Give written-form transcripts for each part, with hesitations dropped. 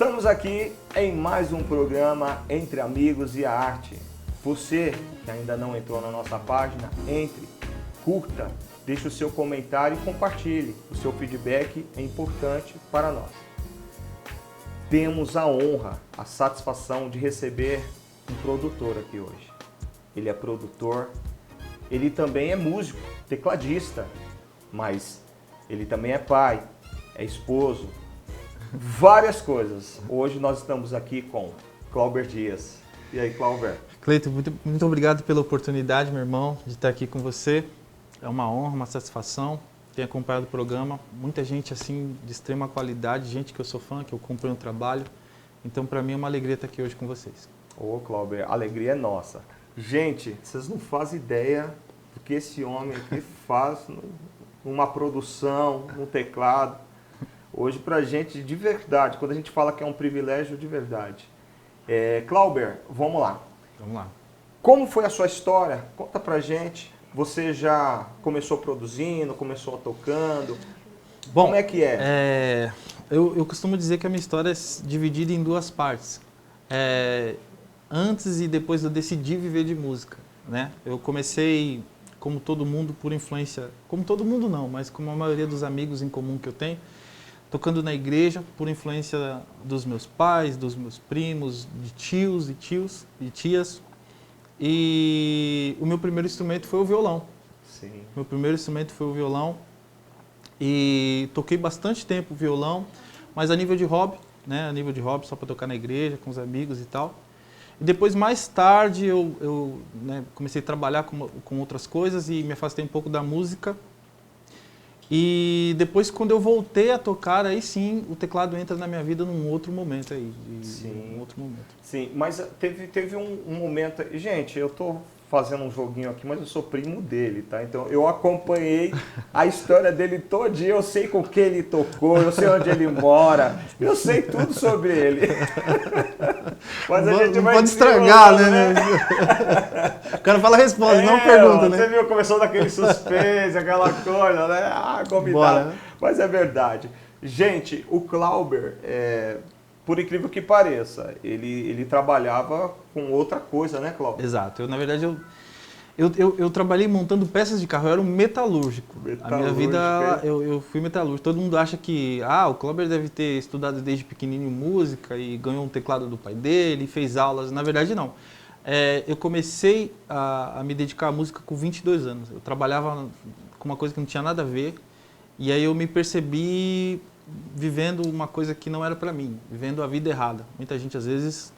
Estamos aqui em mais um programa Entre Amigos e a Arte. Você que ainda não entrou na nossa página, entre, curta, deixe o seu comentário e compartilhe. O seu feedback é importante para nós. Temos a honra, a satisfação de receber um produtor aqui hoje. Ele é produtor, ele também é músico, tecladista, mas ele também é pai, é esposo, várias coisas. Hoje nós estamos aqui com Cláuber Dias. E aí, Cláuber? Cleiton, muito obrigado pela oportunidade, meu irmão, de estar aqui com você. É uma honra, uma satisfação. Tenho acompanhado o programa, muita gente assim de extrema qualidade, gente que eu sou fã, que eu acompanho o trabalho. Então, para mim é uma alegria estar aqui hoje com vocês. Ô, Cláuber, a alegria é nossa. Gente, vocês não fazem ideia do que esse homem aqui faz numa produção, num teclado. Hoje, pra gente, de verdade, quando a gente fala que é um privilégio, de verdade. Cláuber, vamos lá. Vamos lá. Como foi a sua história? Conta pra gente. Você já começou produzindo, começou tocando? Bom, como é que é? Eu costumo dizer que a minha história é dividida em duas partes. Antes e depois eu decidi viver de música, né? Eu comecei, como todo mundo, por influência... Como todo mundo não, mas como a maioria dos amigos em comum que eu tenho, tocando na igreja, por influência dos meus pais, dos meus primos, de tios e tias. E o meu primeiro instrumento foi o violão. Sim. Meu primeiro instrumento foi o violão. E toquei bastante tempo violão, mas a nível de hobby, né? A nível de hobby, só para tocar na igreja, com os amigos e tal. E depois, mais tarde, eu comecei a trabalhar com outras coisas e me afastei um pouco da música. E depois, quando eu voltei a tocar, aí sim, o teclado entra na minha vida num outro momento aí. Sim. Num outro momento. Sim, mas teve um momento... Gente, eu tô fazendo um joguinho aqui, mas eu sou primo dele, tá? Então, eu acompanhei a história dele todinha, eu sei com quem ele tocou, eu sei onde ele mora, eu sei tudo sobre ele. Mas a gente vai... Pode estragar, né? O cara fala a resposta, não pergunta, né? Você viu, começou daquele suspense, aquela coisa, né? Ah, convidado. Bora. Mas é verdade. Gente, o Cláuber, por incrível que pareça, ele trabalhava com outra coisa, né, Cláuber? Exato. Na verdade, eu trabalhei montando peças de carro, eu era um metalúrgico. A minha vida, eu fui metalúrgico. Todo mundo acha que o Cláuber deve ter estudado desde pequenininho música e ganhou um teclado do pai dele, fez aulas. Na verdade, não. Eu comecei a me dedicar à música com 22 anos. Eu trabalhava com uma coisa que não tinha nada a ver. E aí eu me percebi vivendo uma coisa que não era para mim, vivendo a vida errada. Muita gente, às vezes,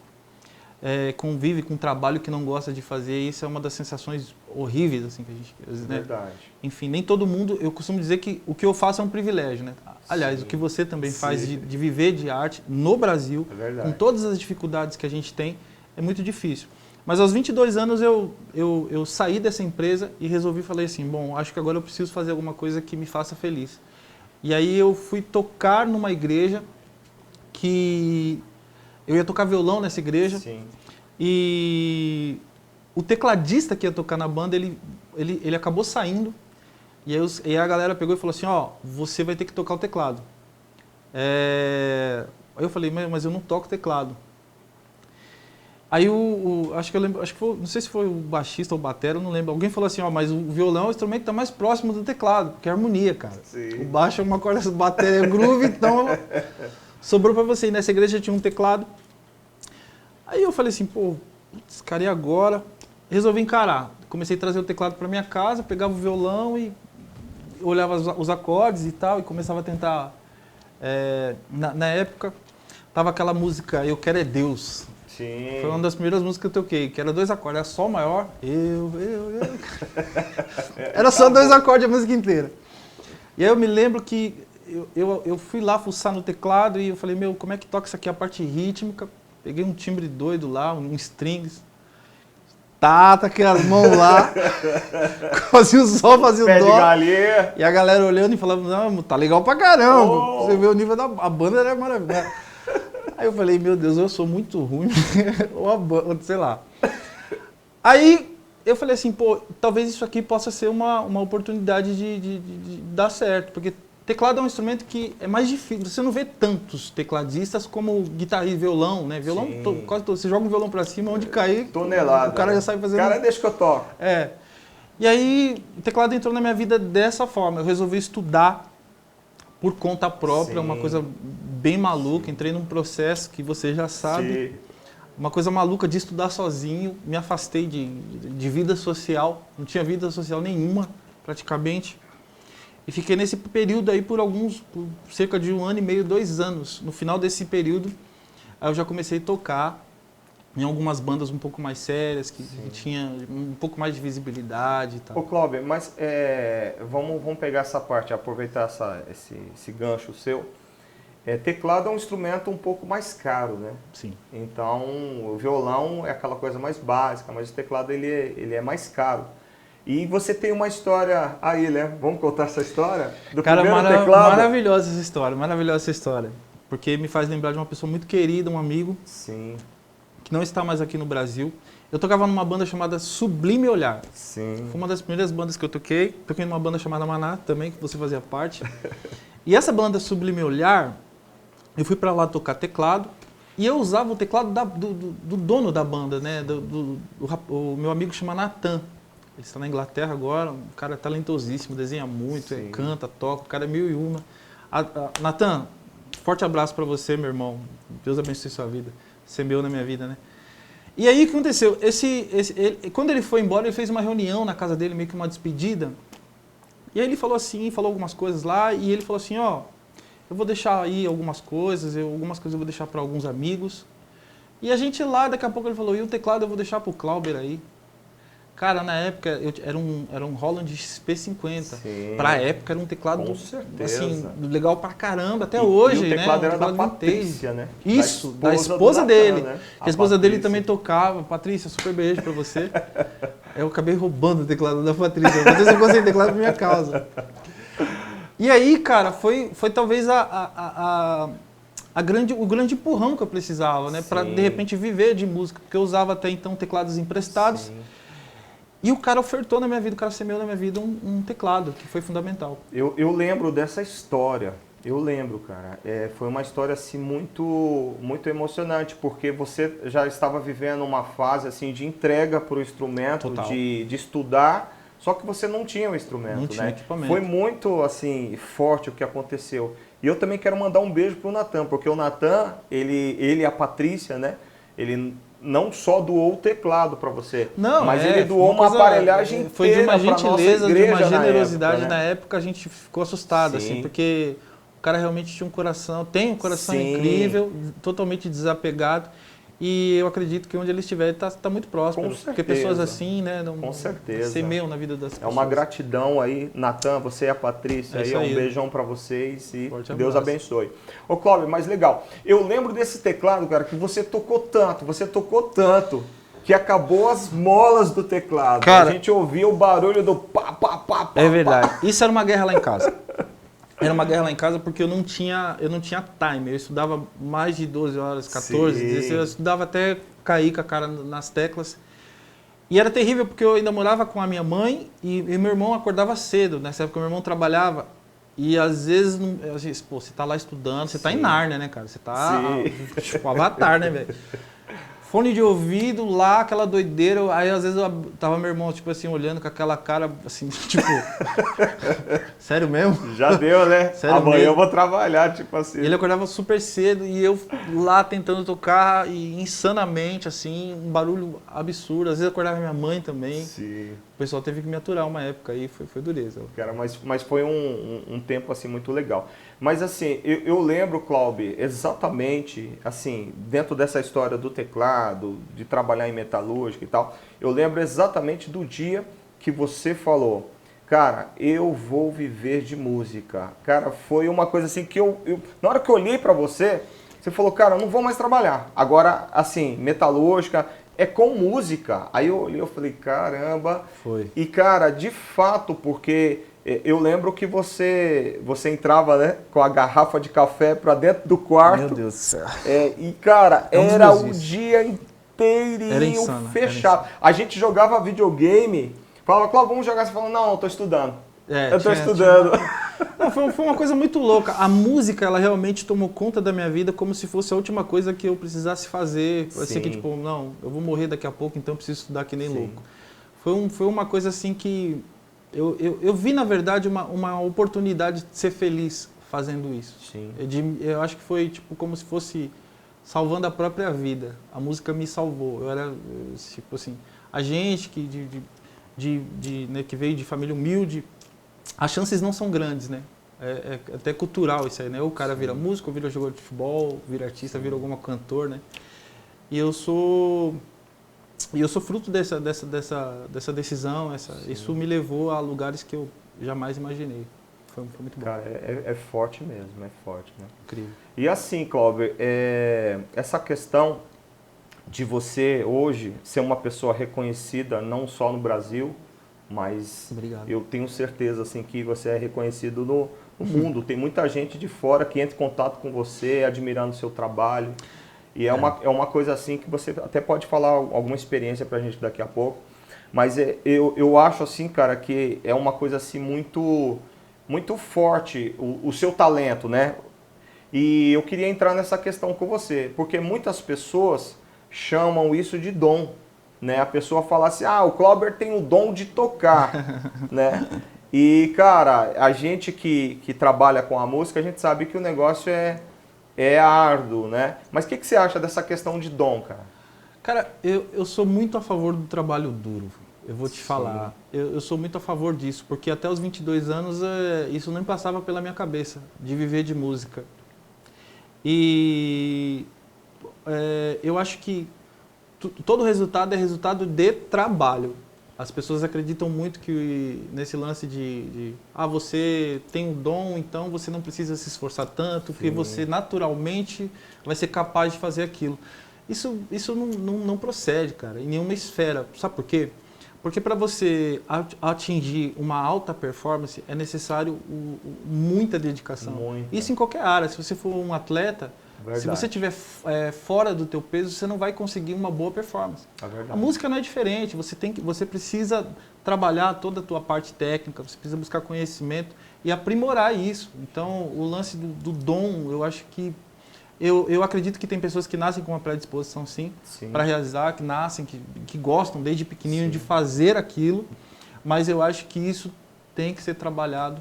convive com um trabalho que não gosta de fazer, e isso é uma das sensações horríveis, assim, que a gente... Né? Verdade. Enfim, nem todo mundo... Eu costumo dizer que o que eu faço é um privilégio, né? Aliás, Sim. O que você também Sim. faz de viver de arte no Brasil, com todas as dificuldades que a gente tem, é muito difícil. Mas aos 22 anos eu saí dessa empresa e falei assim, bom, acho que agora eu preciso fazer alguma coisa que me faça feliz. E aí eu fui tocar numa igreja que... Eu ia tocar violão nessa igreja. Sim. E o tecladista que ia tocar na banda, ele acabou saindo. E aí a galera pegou e falou assim, você vai ter que tocar o teclado. Aí eu falei, mas eu não toco teclado. Aí acho que foi, não sei se foi o baixista ou o batera, eu não lembro. Alguém falou assim, mas o violão é o instrumento que está mais próximo do teclado, porque é harmonia, cara. Sim. O baixo é uma corda, a bateria é groove, então sobrou para você. E nessa igreja tinha um teclado. Aí eu falei assim, putz, cara, e agora? Resolvi encarar. Comecei a trazer o teclado para minha casa, pegava o violão e olhava os acordes e tal, e começava a tentar... Na época, tava aquela música Eu Quero É Deus. Sim. Foi uma das primeiras músicas que eu toquei, que era 2 acordes, era Sol maior, Era só 2 acordes a música inteira. E aí eu me lembro que eu fui lá fuçar no teclado e eu falei, como é que toca isso aqui, a parte rítmica? Peguei um timbre doido lá, um strings. Taquei as mãos lá. Fazia o sol, fazia o dó. Pé de galinha. E a galera olhando e falando, não, tá legal pra caramba. Você vê o nível da banda, era maravilhosa. Aí eu falei, meu Deus, eu sou muito ruim. Ou a banda, sei lá. Aí eu falei assim, talvez isso aqui possa ser uma oportunidade de dar certo. Porque teclado é um instrumento que é mais difícil. Você não vê tantos tecladistas como guitarrista e violão, né? Violão, quase todo. Você joga um violão pra cima, onde cair, tonelada, o cara já sabe fazer. O cara deixa que eu toco. É. E aí, o teclado entrou na minha vida dessa forma. Eu resolvi estudar por conta própria, uma coisa bem maluca. Entrei num processo que você já sabe. Uma coisa maluca de estudar sozinho. Me afastei de vida social. Não tinha vida social nenhuma, praticamente. E fiquei nesse período aí por cerca de 1 ano e meio, 2 anos. No final desse período, aí eu já comecei a tocar em algumas bandas um pouco mais sérias, que tinha um pouco mais de visibilidade e tal. Ô Cláudio, mas vamos pegar essa parte, aproveitar esse gancho seu. Teclado é um instrumento um pouco mais caro, né? Sim. Então, o violão é aquela coisa mais básica, mas o teclado ele é mais caro. E você tem uma história aí, né? Vamos contar essa história? Do primeiro teclado? Maravilhosa essa história. Porque me faz lembrar de uma pessoa muito querida, um amigo. Sim. Que não está mais aqui no Brasil. Eu tocava numa banda chamada Sublime Olhar. Sim. Foi uma das primeiras bandas que eu toquei. Toquei numa banda chamada Maná também, que você fazia parte. E essa banda Sublime Olhar, eu fui para lá tocar teclado. E eu usava o teclado do dono da banda, né? O meu amigo chama Natan. Ele está na Inglaterra agora, um cara talentosíssimo, desenha muito, canta, toca, o cara é 1001. Natan, forte abraço para você, meu irmão. Deus abençoe sua vida. Você é meu na minha vida, né? E aí o que aconteceu? Quando ele foi embora, ele fez uma reunião na casa dele, meio que uma despedida. E aí ele falou algumas coisas lá, e ele falou assim, ó, eu vou deixar aí algumas coisas eu vou deixar para alguns amigos. E a gente lá, daqui a pouco ele falou, e o teclado eu vou deixar pro Clauber aí. Cara, na época era um Roland XP50. Pra época era um teclado assim, legal pra caramba, até hoje, e o teclado, né? era da Patrícia, né? Isso, da esposa dele. Né? A esposa dele também tocava. Patrícia, super beijo pra você. Eu acabei roubando o teclado da Patrícia. A Patrícia ficou sem teclado por minha causa. E aí, cara, foi talvez o grande empurrão que eu precisava, né? Pra, de repente, viver de música. Porque eu usava até então teclados emprestados. Sim. E o cara ofertou na minha vida, o cara semeou na minha vida um teclado, que foi fundamental. Eu lembro dessa história, cara. Foi uma história assim, muito, muito emocionante, porque você já estava vivendo uma fase assim, de entrega para o instrumento, de estudar, só que você não tinha o instrumento, não tinha equipamento. Foi muito assim, forte o que aconteceu. E eu também quero mandar um beijo para o Natan, porque o Natan, ele e a Patrícia, né? Ele não só doou o teclado para você, mas ele doou uma aparelhagem inteira. Foi de uma gentileza, de uma generosidade. Na época a gente ficou assustado, assim, porque o cara realmente tinha tem um coração incrível, totalmente desapegado. E eu acredito que onde ele estiver, ele está muito próximo. Com certeza. Porque pessoas assim, né, com certeza, semeiam na vida das pessoas. É uma gratidão aí, Natan, você e a Patrícia, um beijão para vocês e Deus abençoe. Ô Cláudio, mas legal, eu lembro desse teclado, cara, que você tocou tanto, que acabou as molas do teclado. Cara, a gente ouvia o barulho do pá, pá, pá, pá. É verdade, isso era uma guerra lá em casa. Era uma guerra lá em casa porque eu não tinha time. Eu estudava mais de 12 horas, 14, 16. Eu estudava até cair com a cara nas teclas. E era terrível porque eu ainda morava com a minha mãe e meu irmão acordava cedo. Nessa época meu irmão trabalhava. E às vezes, pô, você tá lá estudando, você tá em Nárnia, né, cara? Você tá tipo Avatar, né, velho? Fone de ouvido lá, aquela doideira. Aí às vezes tava meu irmão, tipo assim, olhando com aquela cara, assim, tipo... Sério mesmo? Já deu, né? Sério Amanhã mesmo? eu vou trabalhar, tipo assim. Ele acordava super cedo e eu lá tentando tocar e insanamente, assim, um barulho absurdo. Às vezes acordava minha mãe também. Sim. O pessoal teve que me aturar uma época aí, foi dureza. Cara, mas foi um tempo, assim, muito legal. Mas, assim, eu lembro, Cláudio, exatamente, assim, dentro dessa história do teclado, de trabalhar em metalúrgica e tal, eu lembro exatamente do dia que você falou, cara, eu vou viver de música. Cara, foi uma coisa assim que na hora que eu olhei pra você, você falou, cara, eu não vou mais trabalhar. Agora, assim, metalúrgica é com música. Aí eu olhei, eu falei, caramba. Foi. E, cara, de fato, porque... Eu lembro que você entrava, né, com a garrafa de café pra dentro do quarto. Meu Deus do céu. E, cara, era o dia inteirinho fechado. A gente jogava videogame, falava, Cláudio, vamos jogar? Você falou, não, eu tô estudando. Eu tô estudando. Não, foi uma coisa muito louca. A música, ela realmente tomou conta da minha vida como se fosse a última coisa que eu precisasse fazer. Assim, que tipo, não, eu vou morrer daqui a pouco, então eu preciso estudar que nem louco. Foi uma coisa assim que eu vi, na verdade, uma oportunidade de ser feliz fazendo isso. Sim. Eu acho que foi tipo como se fosse salvando a própria vida. A música me salvou. Eu era, tipo assim, a gente né, que veio de família humilde, as chances não são grandes, né? É até cultural isso aí, né? Ou o cara vira músico, ou vira jogador de futebol, vira artista, vira algum cantor, né? E eu sou fruto dessa decisão, isso me levou a lugares que eu jamais imaginei. Foi muito bom. Cara, é forte mesmo, é forte, né? Incrível. E assim, Cláudio, essa questão de você hoje ser uma pessoa reconhecida não só no Brasil, mas Obrigado. Eu tenho certeza assim, que você é reconhecido no mundo. Tem muita gente de fora que entra em contato com você, admirando o seu trabalho. E é uma coisa assim que você até pode falar alguma experiência pra gente daqui a pouco. Mas eu acho assim, cara, que é uma coisa assim muito forte o seu talento, né? E eu queria entrar nessa questão com você, porque muitas pessoas chamam isso de dom, né? A pessoa fala assim, o Cláudio tem o dom de tocar, né? E, cara, a gente que trabalha com a música, a gente sabe que o negócio é árduo, né? Mas o que você acha dessa questão de dom, cara? Cara, eu sou muito a favor do trabalho duro. Eu vou te falar. Eu sou muito a favor disso, porque até os 22 anos isso nem passava pela minha cabeça, de viver de música. E eu acho que todo resultado é resultado de trabalho. As pessoas acreditam muito que nesse lance de você tem um dom, então você não precisa se esforçar tanto, porque você naturalmente vai ser capaz de fazer aquilo. Isso não procede, cara, em nenhuma esfera. Sabe por quê? Porque para você atingir uma alta performance é necessário muita dedicação. Isso em qualquer área. Se você for um atleta, se você estiver fora do teu peso, você não vai conseguir uma boa performance. A música não é diferente. Você precisa trabalhar toda a tua parte técnica, você precisa buscar conhecimento e aprimorar isso. Então, o lance do dom, eu acho que eu acredito que tem pessoas que nascem com uma predisposição, sim. Para realizar, que nascem, que gostam desde pequenininho de fazer aquilo, mas eu acho que isso tem que ser trabalhado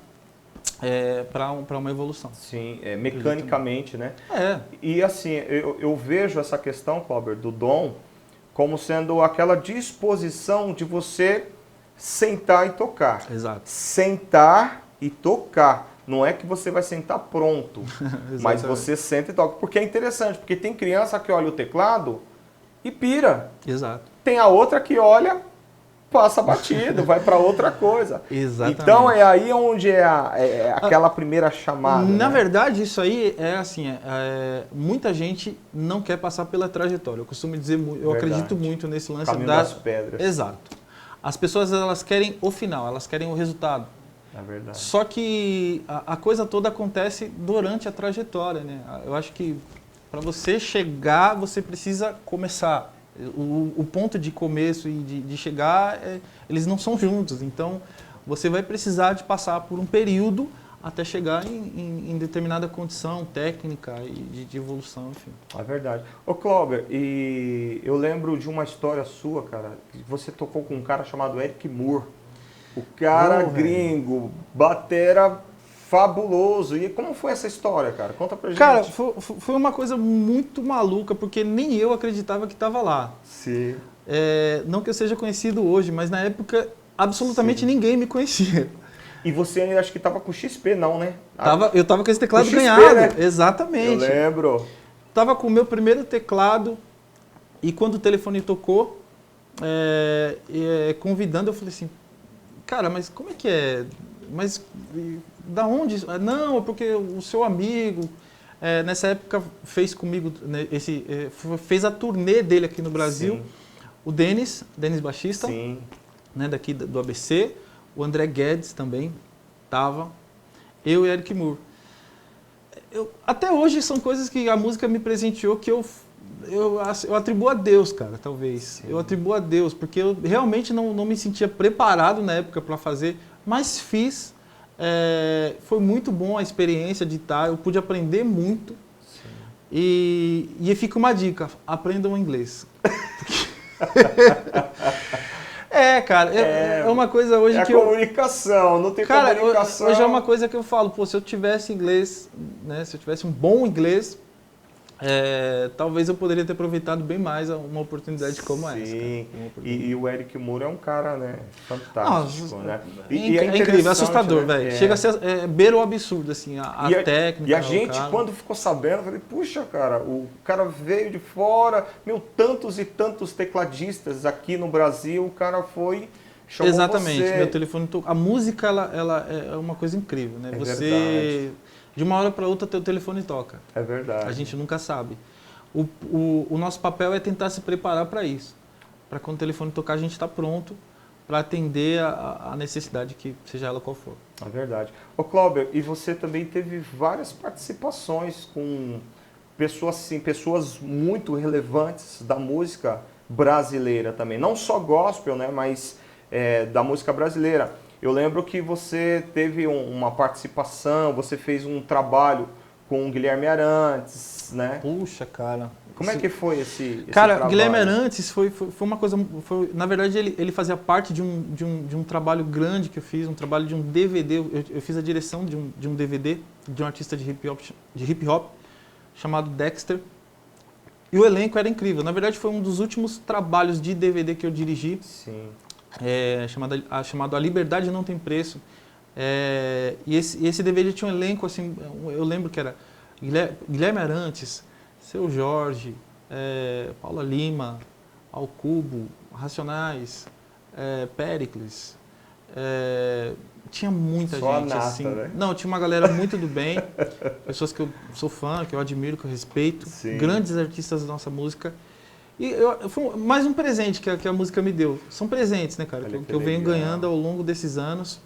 para uma evolução. Sim, mecanicamente, né? É. E assim, eu vejo essa questão, Cláudio, do dom como sendo aquela disposição de você sentar e tocar. Exato. Sentar e tocar. Não é que você vai sentar pronto, mas você senta e toca. Porque é interessante, porque tem criança que olha o teclado e pira. Exato. Tem a outra que olha, passa batido, vai para outra coisa. Exatamente. Então é aí onde aquela primeira chamada. Na né? verdade, isso aí é assim, muita gente não quer passar pela trajetória. Eu costumo dizer, eu acredito muito nesse lance Caminho das pedras. Exato. As pessoas, elas querem o final, elas querem o resultado. É verdade. Só que a coisa toda acontece durante a trajetória, né? Eu acho que para você chegar, você precisa começar. O ponto de começo e de chegar, eles não são juntos. Então, você vai precisar de passar por um período até chegar em determinada condição técnica e de evolução, enfim. É verdade. Ô, Cláudio, e eu lembro de uma história sua, cara, que você tocou com um cara chamado Eric Moore. O cara gringo, batera fabuloso. E como foi essa história, cara? Conta pra gente. Cara, foi uma coisa muito maluca, porque nem eu acreditava que estava lá. Sim. Não que eu seja conhecido hoje, mas na época absolutamente ninguém me conhecia. E você acho que estava com XP, não, né? Eu tava com esse teclado XP, ganhado. Né? Exatamente. Eu lembro. Tava com o meu primeiro teclado e quando o telefone tocou, convidando, eu falei assim, cara, mas como é que é? Mas da onde? Não, é porque o seu amigo, nessa época, fez comigo, né, fez a turnê dele aqui no Brasil. Sim. O Denis Baixista, né, daqui do ABC. O André Guedes também estava. Eu e Eric Moore. Até hoje são coisas que a música me presenteou que eu atribuo a Deus, cara, talvez. Sim. Eu atribuo a Deus, porque eu realmente não me sentia preparado na época para fazer, mas fiz Foi muito bom a experiência de estar, eu pude aprender muito. Sim. E fica uma dica, aprendam inglês. Cara, é uma coisa hoje que a comunicação, não tem comunicação. Hoje é uma coisa que eu falo, pô, se eu tivesse inglês, né, se eu tivesse um bom inglês, talvez eu poderia ter aproveitado bem mais uma oportunidade como essa. Sim, e o Eric Moura é um cara, né, fantástico, né? É incrível, é assustador, né? Velho. Chega a ser beira o absurdo, assim, a técnica. E a gente, quando ficou sabendo, eu falei, puxa, cara, o cara veio de fora, tantos e tantos tecladistas aqui no Brasil, o cara foi... Exatamente, você. Meu telefone tocou. A música, ela é uma coisa incrível, né? Verdade. De uma hora para outra, teu telefone toca. É verdade. A gente nunca sabe. O nosso papel é tentar se preparar para isso. Para quando o telefone tocar, a gente está pronto para atender a necessidade, que seja ela qual for. É verdade. Ô Cláudio, e você também teve várias participações com pessoas muito relevantes da música brasileira também. Não só gospel, né, mas da música brasileira. Eu lembro que você teve uma participação, você fez um trabalho com o Guilherme Arantes, né? Puxa, cara. Como é que foi esse cara, trabalho? Guilherme Arantes foi uma coisa... na verdade, ele fazia parte de um trabalho grande que eu fiz, um trabalho de um DVD. Eu fiz a direção de um DVD de um artista de hip hop chamado Dexter. E o elenco era incrível. Na verdade, foi um dos últimos trabalhos de DVD que eu dirigi. Sim. Chamado A Liberdade Não Tem Preço. E esse DVD tinha um elenco, assim, eu lembro que era Guilherme Arantes, Seu Jorge, Paula Lima, Al Cubo, Racionais, Péricles. Tinha muita Só gente, a nata, assim. né? Não, tinha uma galera muito do bem, pessoas que eu sou fã, que eu admiro, que eu respeito, Sim. Grandes artistas da nossa música. E foi mais um presente que a música me deu. São presentes, né, cara? Que eu venho ganhando ao longo desses anos.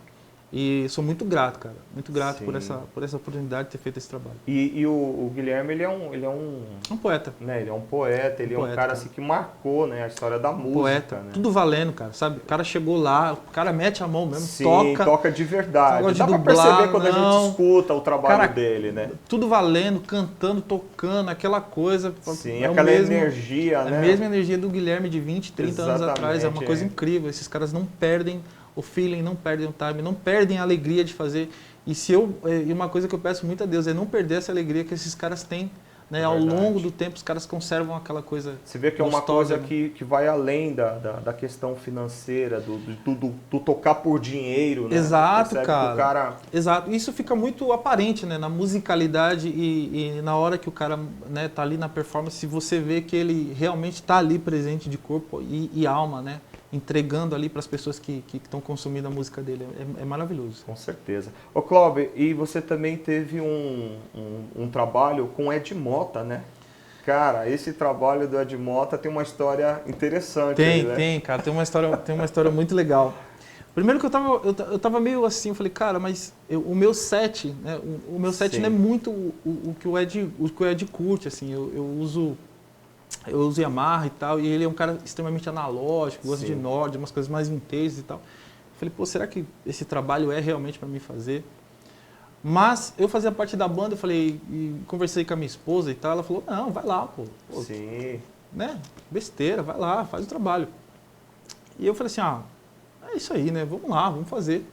E sou muito grato, cara. Muito grato por essa oportunidade de ter feito esse trabalho. E o Guilherme, ele é um poeta. Né? Ele é um poeta, ele é um cara assim, que marcou, né, a história da música. Poeta, né? Tudo valendo, cara, sabe? O cara chegou lá, o cara mete a mão mesmo, Sim, toca de verdade. De Dá dublar, pra perceber quando a gente escuta o trabalho dele, né? Tudo valendo, cantando, tocando, aquela coisa. Sim, aquela energia, né? A mesma energia do Guilherme de 20, 30 anos atrás. É uma coisa incrível. Esses caras não perdem o feeling, não perdem o time, não perdem a alegria de fazer. E uma coisa que eu peço muito a Deus é não perder essa alegria que esses caras têm, né? Ao longo do tempo, os caras conservam aquela coisa. Você vê que é uma coisa que vai além da questão financeira, do tocar por dinheiro, né? Exato, cara. Exato. Isso fica muito aparente, né? Na musicalidade e na hora que o cara, né, tá ali na performance, você vê que ele realmente está ali presente de corpo e alma, né? Entregando ali para as pessoas que estão consumindo a música dele. É maravilhoso. Com certeza. Ô Cláudio, e você também teve um trabalho com Ed Mota, né? Cara, esse trabalho do Ed Mota tem uma história interessante. Tem, cara. Tem uma história muito legal. Primeiro que eu tava meio assim, eu falei, cara, mas o meu set, né? O meu set não é muito o que o Ed curte, assim. Eu uso Yamaha e tal, e ele é um cara extremamente analógico, gosta de Nord, umas coisas mais vintage e tal. Eu falei, pô, será que esse trabalho é realmente para mim fazer? Mas eu fazia parte da banda, eu falei, e conversei com a minha esposa e tal, ela falou, não, vai lá, pô. Sim. Né? Besteira, vai lá, faz o trabalho. E eu falei assim, é isso aí, né? Vamos lá, vamos fazer.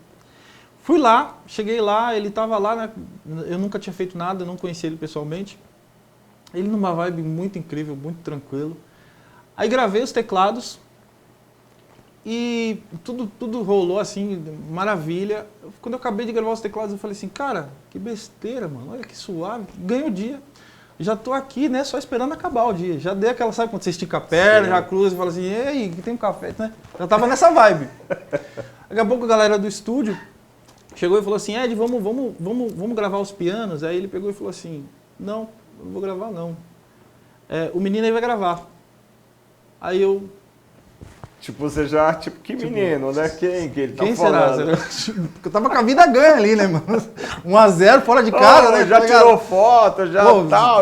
Fui lá, cheguei lá, ele estava lá, né? Eu nunca tinha feito nada, eu não conhecia ele pessoalmente. Ele numa vibe muito incrível, muito tranquilo. Aí gravei os teclados e tudo rolou assim, maravilha. Quando eu acabei de gravar os teclados, eu falei assim, cara, que besteira, mano, olha que suave, ganho o dia. Já tô aqui, né, só esperando acabar o dia. Já dei aquela, sabe quando você estica a perna, já cruza e fala assim, ei, que tem um café, né? Já tava nessa vibe. Daqui a pouco a galera do estúdio chegou e falou assim, Ed, vamos gravar os pianos. Aí ele pegou e falou assim, não vou gravar não. O menino aí vai gravar. Aí eu... Tipo, você já... Tipo, que menino, né? Quem que ele tá Será? falando? Eu tava com a vida ganha ali, né, mano? 1-0 fora de casa, né? Já tirou foto, já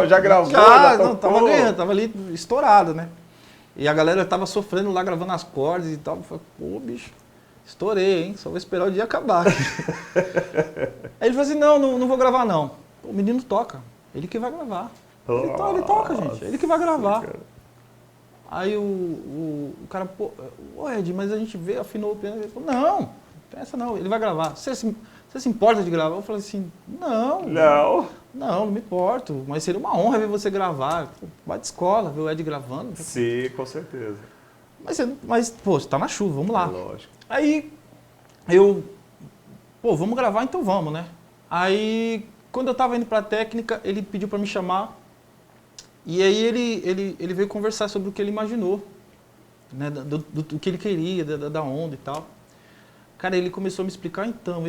já gravou, não, tava ganhando, tava ali estourado, né? E a galera tava sofrendo lá, gravando as cordas e tal. Eu falei, pô, bicho, Estourei, hein? Só vou esperar o dia acabar. Aí ele falou assim, não vou gravar não. O menino toca, ele que vai gravar. Ele toca, gente, ele que vai gravar. Cara. Aí o cara, pô, Ed, mas a gente vê, afinou o piano. Ele falou, não pensa não, ele vai gravar. Você se importa de gravar? Eu falei assim, não me importo, mas seria uma honra ver você gravar. Vai de escola, ver o Ed gravando. Sim, com certeza. Mas pô, você tá na chuva, vamos lá. Lógico. Aí vamos gravar, então vamos, né? Aí, quando eu tava indo pra técnica, ele pediu pra me chamar. E aí ele veio conversar sobre o que ele imaginou, né? Do que ele queria, da onda e tal. Cara, ele começou a me explicar, então,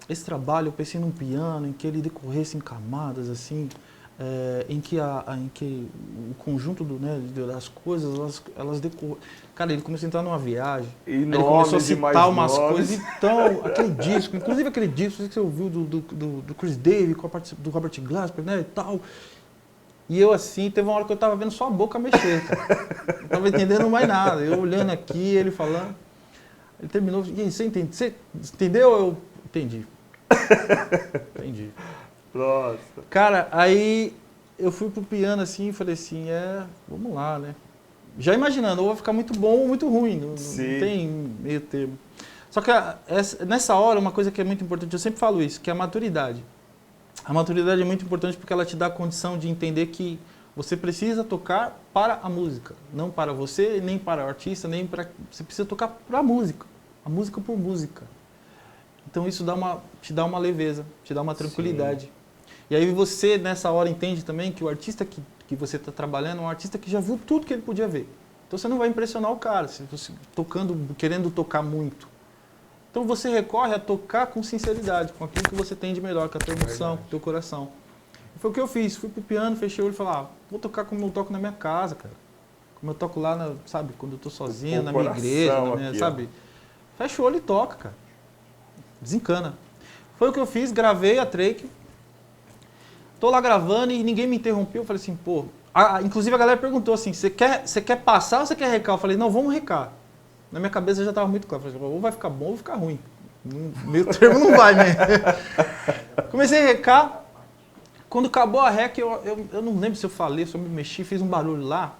esse trabalho, eu pensei num piano, em que ele decorresse em camadas, assim, em que o conjunto das coisas, elas decorrem. Cara, ele começou a entrar numa viagem, ele começou a citar umas coisas, então, aquele disco, inclusive aquele disco que você ouviu do Chris Davis, do Robert Glasper, né, e tal. E eu assim, teve uma hora que eu tava vendo só a boca mexer, cara. Não tava entendendo mais nada. Eu olhando aqui, ele falando. Ele terminou, e aí, você entende? Você entendeu? Eu entendi. Entendi. Nossa. Cara, aí eu fui pro piano assim e falei assim, vamos lá, né? Já imaginando, ou vai ficar muito bom ou muito ruim, não tem meio termo. Só que nessa hora, uma coisa que é muito importante, eu sempre falo isso, que é a maturidade. A maturidade é muito importante porque ela te dá a condição de entender que você precisa tocar para a música, não para você, nem para o artista, nem para... Você precisa tocar para a música por música. Então isso te dá uma leveza, te dá uma tranquilidade. Sim. E aí você, nessa hora, entende também que o artista que você está trabalhando é um artista que já viu tudo que ele podia ver. Então você não vai impressionar o cara, se você querendo tocar muito. Então você recorre a tocar com sinceridade, com aquilo que você tem de melhor, com a tua emoção, com o teu coração. E foi o que eu fiz, fui pro piano, fechei o olho e falei, vou tocar como eu toco na minha casa, cara. Como eu toco lá, sabe, quando eu tô sozinho, na minha igreja, sabe? Fecha o olho e toca, cara. Desencana. Foi o que eu fiz, gravei a track. Tô lá gravando e ninguém me interrompeu. Eu falei assim, pô... inclusive a galera perguntou assim, você quer passar ou você quer recar? Eu falei, não, vamos recar. Na minha cabeça já estava muito claro. Eu falei, ou vai ficar bom ou vai ficar ruim. Meio termo não vai, né? Comecei a recar. Quando acabou a rec, eu não lembro se eu falei, se eu me mexi, fiz um barulho lá.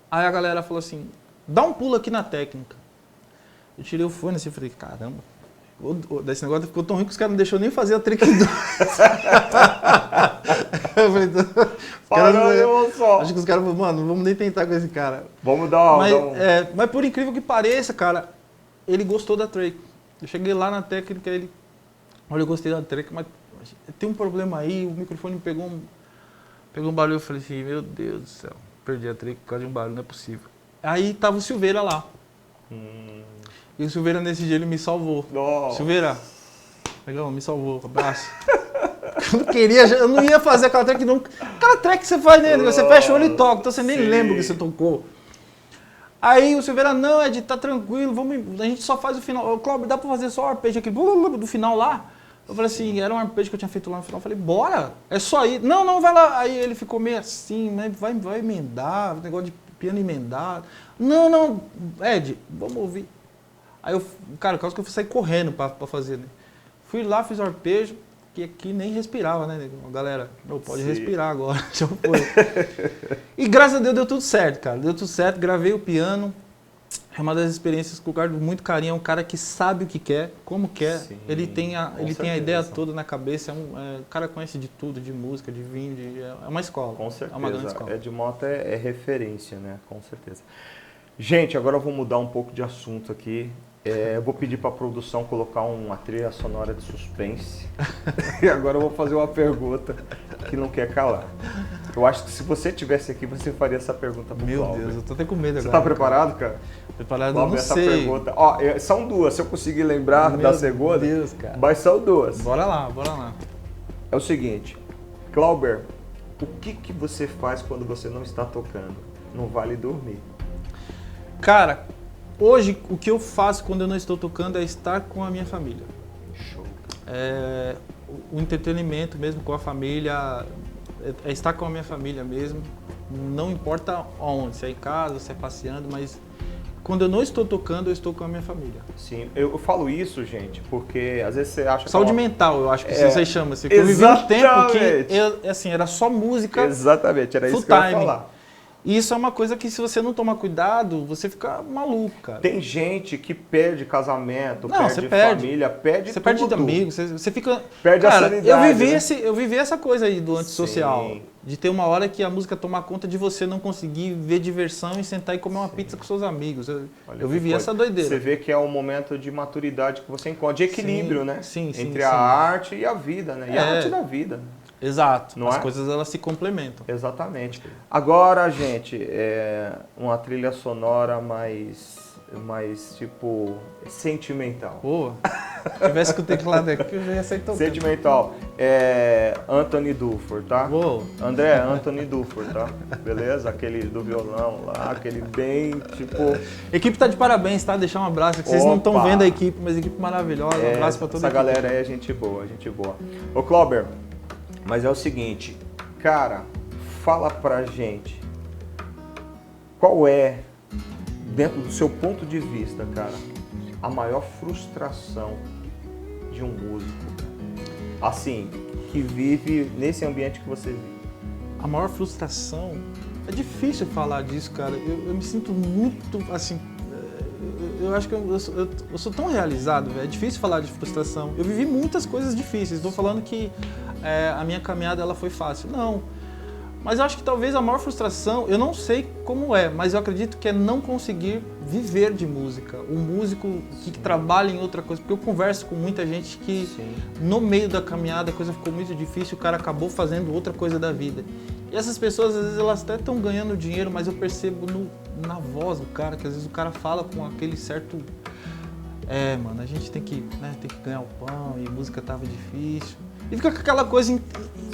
Aí a galera falou assim, dá um pulo aqui na técnica. Eu tirei o fone assim e falei, caramba. Desse negócio ficou tão ruim que os caras não deixaram nem fazer a track 2. Eu falei, acho que os caras falaram, mano, não vamos nem tentar com esse cara. Vamos dar mas por incrível que pareça, cara, ele gostou da track. Eu cheguei lá na técnica, ele, olha, eu gostei da track, mas tem um problema aí, o microfone pegou um barulho. Eu falei assim, meu Deus do céu, perdi a track por causa de um barulho, não é possível. Aí tava o Silveira lá. E o Silveira nesse dia ele me salvou. Nossa. Silveira, legal, me salvou, abraço. Eu não queria, eu não ia fazer aquela track não. Aquela track que você faz, né? Você fecha o olho e toca, então você nem lembra o que você tocou. Aí o Silveira, não, Ed, tá tranquilo, a gente só faz o final. O Cláudio, dá pra fazer só o arpejo aqui, do final lá? Eu falei assim, era um arpejo que eu tinha feito lá no final. Eu falei, bora, é só ir. Não, vai lá. Aí ele ficou meio assim, né? Vai emendar, negócio de piano emendado. Não, Ed, vamos ouvir. Aí cara, quase que eu fui sair correndo pra fazer, né? Fui lá, fiz o arpejo, que aqui nem respirava, né? Galera, pode respirar agora, já foi. E graças a Deus deu tudo certo, cara. Deu tudo certo, gravei o piano. É uma das experiências que eu guardo muito carinho. É um cara que sabe o que quer, como quer. Sim, ele tem a ideia toda na cabeça. O cara conhece de tudo, de música, de vinho. É uma escola. Com certeza. É uma grande escola. Ed Mota é referência, né? Com certeza. Gente, agora eu vou mudar um pouco de assunto aqui. Eu vou pedir para a produção colocar uma trilha sonora de suspense. E agora eu vou fazer uma pergunta que não quer calar. Eu acho que se você estivesse aqui, você faria essa pergunta pro Cláudio. Meu Deus, eu tô até com medo agora. Você tá preparado, cara? Preparado, Cláudio, não essa sei. Pergunta. Ó, são duas, se eu conseguir lembrar da segunda. Meu Deus, cara. Mas são duas. Bora lá. É o seguinte, Cláudio, o que você faz quando você não está tocando? Não vale dormir. Cara, hoje o que eu faço quando eu não estou tocando é estar com a minha família. Show. O entretenimento mesmo com a família, é estar com a minha família mesmo. Não importa onde, se é em casa, se é passeando, mas quando eu não estou tocando, eu estou com a minha família. Sim, eu falo isso, gente, porque às vezes você acha... Saúde mental, eu acho que vocês chamam assim. Eu vivi um tempo que assim, era só música. Exatamente, era isso que eu ia falar. E isso é uma coisa que, se você não tomar cuidado, você fica maluco, cara. Tem gente que perde casamento, perde família, perde você tudo. Perde amigos, você fica... Perde a sanidade. Eu vivi essa coisa aí do antissocial. De ter uma hora que a música tomar conta de você não conseguir ver diversão e sentar e comer uma pizza com seus amigos. Eu vivi essa doideira. Você vê que é um momento de maturidade que você encontra, de equilíbrio, né? Sim, entre a arte e a vida, né? E a arte da vida. Exato. As coisas, elas se complementam. Exatamente. Agora, gente, uma trilha sonora mais tipo, sentimental. Boa. Se tivesse com o teclado aqui, eu já ia sair tocando. Sentimental. Anthony Dufour, tá? Boa. André, Anthony Dufour, tá? Beleza? Aquele do violão lá, aquele bem, tipo... A equipe tá de parabéns, tá? Deixar um abraço, que vocês não estão vendo a equipe, mas a equipe maravilhosa. Um abraço pra toda a equipe. Essa galera aí é gente boa, gente boa. Ô, Clóber, mas é o seguinte, cara, fala pra gente, qual é, dentro do seu ponto de vista, cara, a maior frustração de um músico, assim, que vive nesse ambiente que você vive? A maior frustração? É difícil falar disso, cara. Eu me sinto muito, assim, eu acho que eu sou tão realizado, velho. É difícil falar de frustração. Eu vivi muitas coisas difíceis. Estou falando que a minha caminhada ela foi fácil. Não. Mas eu acho que talvez a maior frustração, eu não sei como é, mas eu acredito que é não conseguir viver de música. Um músico que trabalha em outra coisa. Porque eu converso com muita gente que no meio da caminhada a coisa ficou muito difícil, o cara acabou fazendo outra coisa da vida. E essas pessoas, às vezes, elas até estão ganhando dinheiro, mas eu percebo na voz do cara, que às vezes o cara fala com aquele certo... mano, a gente tem que ganhar o pão e música tava difícil. E fica com aquela coisa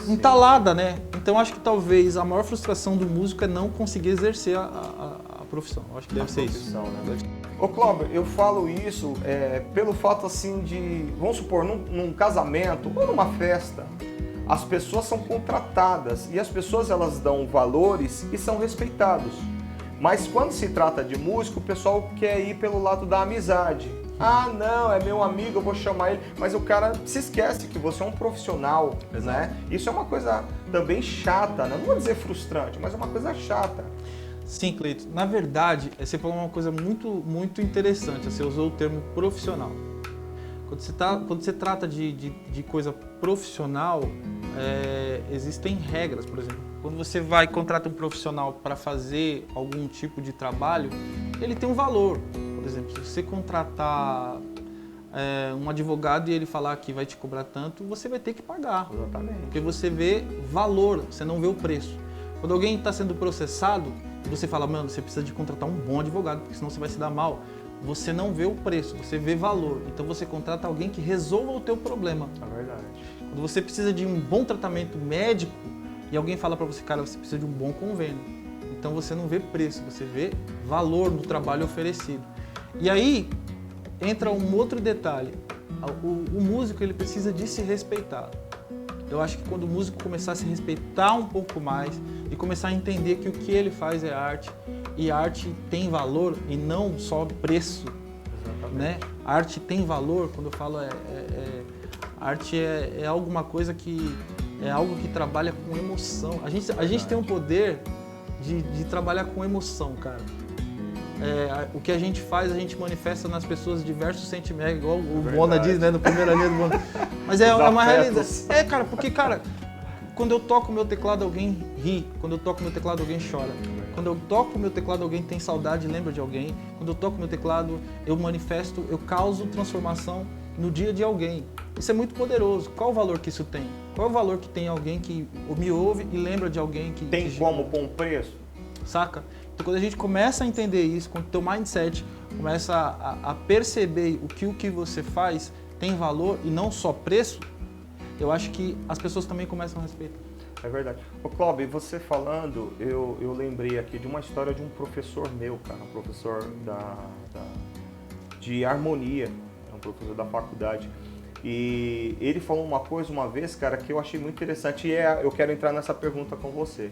entalada, né? Então acho que talvez a maior frustração do músico é não conseguir exercer a profissão. Eu acho que deve ser isso. Né? Ô, Clóber, eu falo isso pelo fato assim de, vamos supor, num casamento ou numa festa, as pessoas são contratadas e as pessoas elas dão valores e são respeitados. Mas quando se trata de músico, o pessoal quer ir pelo lado da amizade. Ah, não, é meu amigo, eu vou chamar ele. Mas o cara se esquece que você é um profissional, né? Isso é uma coisa também chata, né? Não vou dizer frustrante, mas é uma coisa chata. Sim, Cleito. Na verdade, você falou uma coisa muito, muito interessante. Você usou o termo profissional. Quando você trata de coisa profissional, existem regras, por exemplo. Quando você vai e contrata um profissional para fazer algum tipo de trabalho, ele tem um valor. Por exemplo, se você contratar um advogado e ele falar que vai te cobrar tanto, você vai ter que pagar. Exatamente. Porque você vê valor, você não vê o preço. Quando alguém está sendo processado, você fala, mano, você precisa de contratar um bom advogado, porque senão você vai se dar mal. Você não vê o preço, você vê valor. Então você contrata alguém que resolva o teu problema. É verdade. Quando você precisa de um bom tratamento médico e alguém fala para você, cara, você precisa de um bom convênio. Então você não vê preço, você vê valor no trabalho oferecido. E aí entra um outro detalhe. O músico ele precisa de se respeitar. Eu acho que quando o músico começar a se respeitar um pouco mais e começar a entender que o que ele faz é arte, e a arte tem valor e não só preço, né? A arte tem valor, quando eu falo a arte é alguma coisa que é algo que trabalha com emoção. A gente tem o poder de trabalhar com emoção, cara. O que a gente faz, a gente manifesta nas pessoas diversos sentimentos, igual o Bona diz, né, no primeiro ali do Bona. Mas é uma realidade. Cara, porque, cara, quando eu toco o meu teclado, alguém ri. Quando eu toco o meu teclado, alguém chora. Quando eu toco o meu teclado, alguém tem saudade e lembra de alguém. Quando eu toco o meu teclado, eu manifesto, eu causo transformação no dia de alguém. Isso é muito poderoso. Qual o valor que isso tem? Qual é o valor que tem alguém que me ouve e lembra de alguém que... Tem como pôr um preço? Saca? Então quando a gente começa a entender isso, quando o teu mindset começa a perceber o que você faz tem valor e não só preço, eu acho que as pessoas também começam a respeitar. É verdade. Ô Clóber, você falando, eu lembrei aqui de uma história de um professor meu, cara, um professor de harmonia, um professor da faculdade. E ele falou uma coisa uma vez, cara, que eu achei muito interessante e eu quero entrar nessa pergunta com você.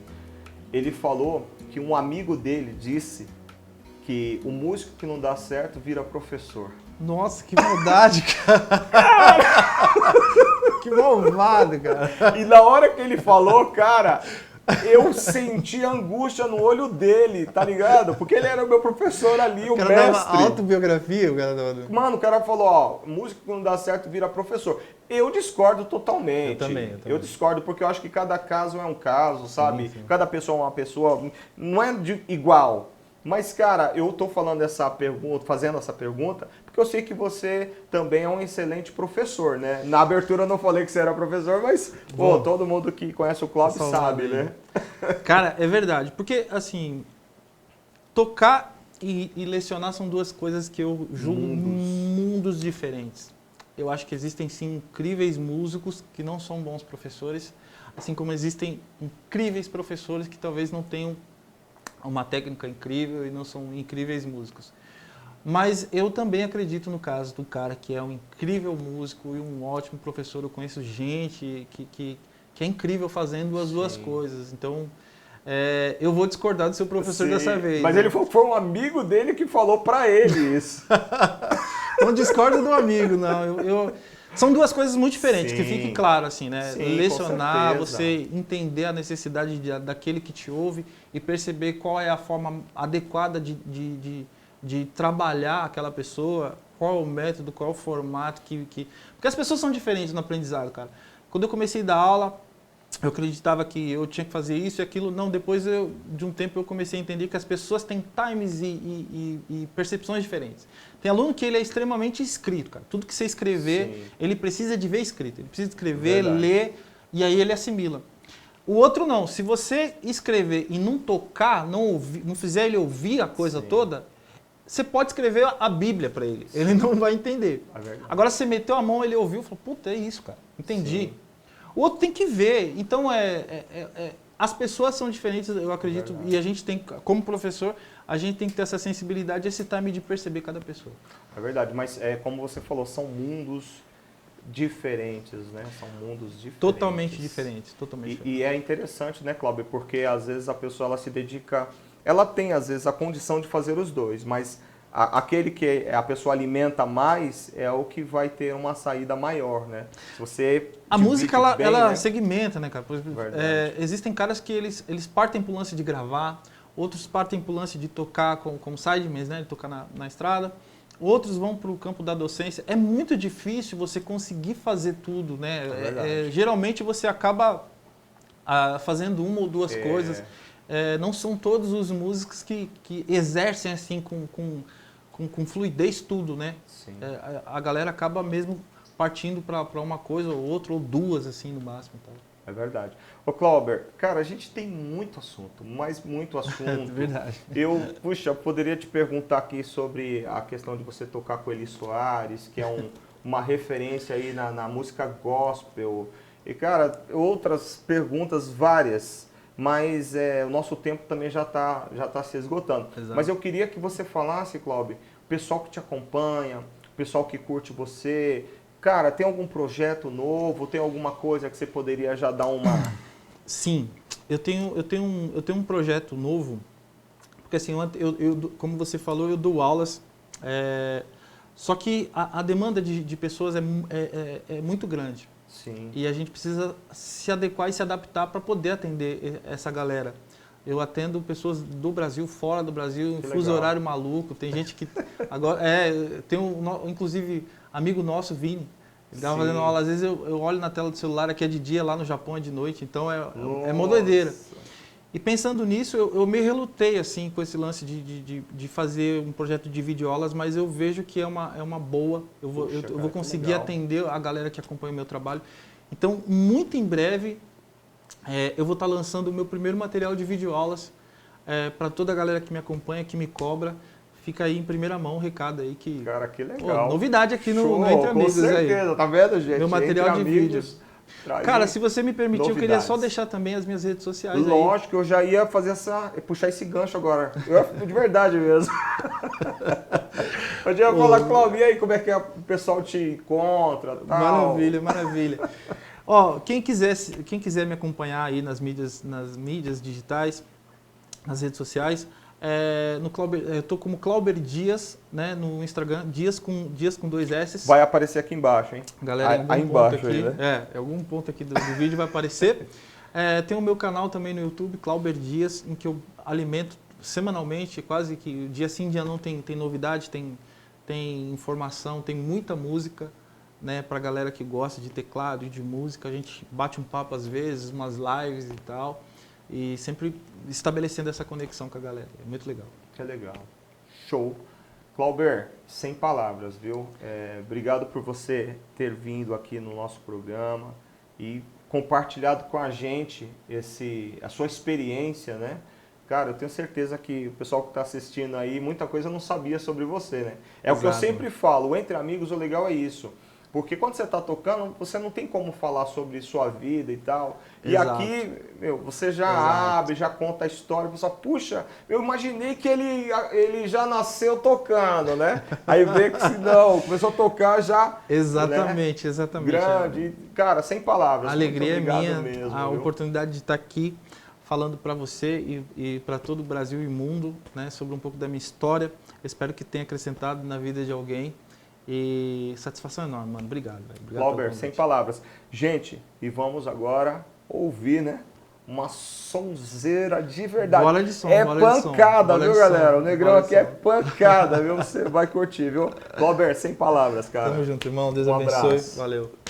Ele falou que um amigo dele disse que o músico que não dá certo vira professor. Nossa, que maldade, cara. Que malvado, cara. E na hora que ele falou, cara, eu senti angústia no olho dele, tá ligado? Porque ele era o meu professor ali, o mestre. Dava autobiografia, o cara dava... Mano, o cara falou, ó, músico que não dá certo vira professor. Eu discordo totalmente. Eu também. Eu discordo porque eu acho que cada caso é um caso, sabe? Sim. Cada pessoa é uma pessoa, não é igual. Mas, cara, eu tô falando fazendo essa pergunta, porque eu sei que você também é um excelente professor, né? Na abertura eu não falei que você era professor, mas, pô, todo mundo que conhece o Clóvis sabe, né? Cara, é verdade. Porque, assim, tocar e lecionar são duas coisas que eu julgo mundos diferentes. Eu acho que existem, sim, incríveis músicos que não são bons professores, assim como existem incríveis professores que talvez não tenham uma técnica incrível e não são incríveis músicos. Mas eu também acredito no caso do cara que é um incrível músico e um ótimo professor. Eu conheço gente que é incrível fazendo as duas coisas. Então, eu vou discordar do seu professor dessa vez. Mas ele foi um amigo dele que falou pra ele isso. Não discordo do amigo, não. São duas coisas muito diferentes, que fique claro, assim, né? Sim, lecionar, você entender a necessidade daquele que te ouve e perceber qual é a forma adequada de trabalhar aquela pessoa, qual é o método, qual é o formato Porque as pessoas são diferentes no aprendizado, cara. Quando eu comecei a dar aula, eu acreditava que eu tinha que fazer isso e aquilo. Não, depois de um tempo eu comecei a entender que as pessoas têm times e percepções diferentes. Tem aluno que ele é extremamente escrito, cara. Tudo que você escrever, ele precisa de ver escrito. Ele precisa escrever, ler, e aí ele assimila. O outro não. Se você escrever e não tocar, não fizer ele ouvir a coisa toda, você pode escrever a Bíblia para ele. Ele não vai entender. Agora, você meteu a mão, ele ouviu e falou, puta, é isso, cara. Entendi. Sim. O outro tem que ver. Então, as pessoas são diferentes, eu acredito, e a gente tem, como professor, a gente tem que ter essa sensibilidade, esse time de perceber cada pessoa. É verdade, mas como você falou, são mundos diferentes, né? São mundos diferentes. Totalmente diferentes, totalmente diferentes. E é interessante, né, Cláudio? Porque às vezes a pessoa ela se dedica, ela tem às vezes a condição de fazer os dois, mas aquele que a pessoa alimenta mais é o que vai ter uma saída maior, né? Se você a música ela né? segmenta, né, cara? Existem caras que eles partem pro lance de gravar, outros partem pro lance de tocar como sidemans, né, de tocar na estrada. Outros vão para o campo da docência. É muito difícil você conseguir fazer tudo, né? Geralmente você acaba fazendo uma ou duas coisas. Não são todos os músicos que exercem assim com fluidez tudo, né? A galera acaba mesmo partindo para uma coisa ou outra, ou duas assim no máximo. Tá? É verdade. Ô Cláudio, cara, a gente tem muito assunto, mas muito assunto. É verdade. Eu poderia te perguntar aqui sobre a questão de você tocar com Eli Soares, que é uma referência aí na música gospel. E, cara, outras perguntas várias, mas o nosso tempo também já tá se esgotando. Exato. Mas eu queria que você falasse, Cláudio, o pessoal que te acompanha, o pessoal que curte você... Cara, tem algum projeto novo? Tem alguma coisa que você poderia já dar uma... Sim, eu tenho um projeto novo, porque assim, como você falou, eu dou aulas, só que a demanda de pessoas é muito grande. Sim. E a gente precisa se adequar e se adaptar para poder atender essa galera. Eu atendo pessoas do Brasil, fora do Brasil, em fuso horário maluco. Tem gente que... agora tem inclusive, amigo nosso, Vini. Ele estava fazendo aula, às vezes eu olho na tela do celular, aqui é de dia, lá no Japão é de noite. Então é mó doideira. E pensando nisso, eu me relutei assim, com esse lance de fazer um projeto de videoaulas, mas eu vejo que é uma boa. Eu vou conseguir atender a galera que acompanha o meu trabalho. Então, muito em breve... eu vou estar lançando o meu primeiro material de videoaulas para toda a galera que me acompanha, que me cobra. Fica aí em primeira mão o recado aí que... Cara, que legal. Novidade aqui no Entre Amigos aí. Com certeza, tá vendo, gente? Meu material de vídeos. Cara, se você me permitir, novidades. Eu queria só deixar também as minhas redes sociais aí. Lógico, eu já ia puxar esse gancho agora. De verdade mesmo. Eu já ia falar, Cláudio, e aí, como é que o pessoal te encontra? Tal? Maravilha, maravilha. Ó, quem quiser me acompanhar aí nas mídias digitais, nas redes sociais, Eu tô como Clauber Dias, né, no Instagram, Dias com 2 S. Vai aparecer aqui embaixo, hein? Galera, em algum ponto aqui, aí, né? Em algum ponto aqui do vídeo vai aparecer. Tem o meu canal também no YouTube, Clauber Dias, em que eu alimento semanalmente, quase que dia sim, dia não, tem novidade, tem informação, tem muita música, né, pra galera que gosta de teclado e de música. A gente bate um papo às vezes, umas lives e tal. E sempre estabelecendo essa conexão com a galera. É muito legal. Que legal. Show. Clauber, sem palavras, viu? Obrigado por você ter vindo aqui no nosso programa e compartilhado com a gente a sua experiência, né? Cara, eu tenho certeza que o pessoal que está assistindo aí, muita coisa não sabia sobre você, né? É Exato. O que eu sempre falo, entre amigos o legal é isso. Porque quando você está tocando, você não tem como falar sobre sua vida e tal. E Exato. Aqui, você já Exato. Abre, já conta a história, o pessoal, puxa, eu imaginei que ele já nasceu tocando, né? Aí vê que se não, começou a tocar já... Exatamente, né? Exatamente. Grande, cara, sem palavras. A alegria é minha, mesmo, a oportunidade de estar aqui falando para você e para todo o Brasil e mundo, né, sobre um pouco da minha história. Espero que tenha acrescentado na vida de alguém. E satisfação enorme, mano. Obrigado. Clauber, sem palavras. Gente, e vamos agora ouvir, né? Uma sonzeira de verdade. Bola de som, pancada, viu, galera? O Negrão aqui é pancada, viu? Você vai curtir, viu? Clauber, sem palavras, cara. Tamo junto, irmão. Deus abençoe. Abraço. Valeu.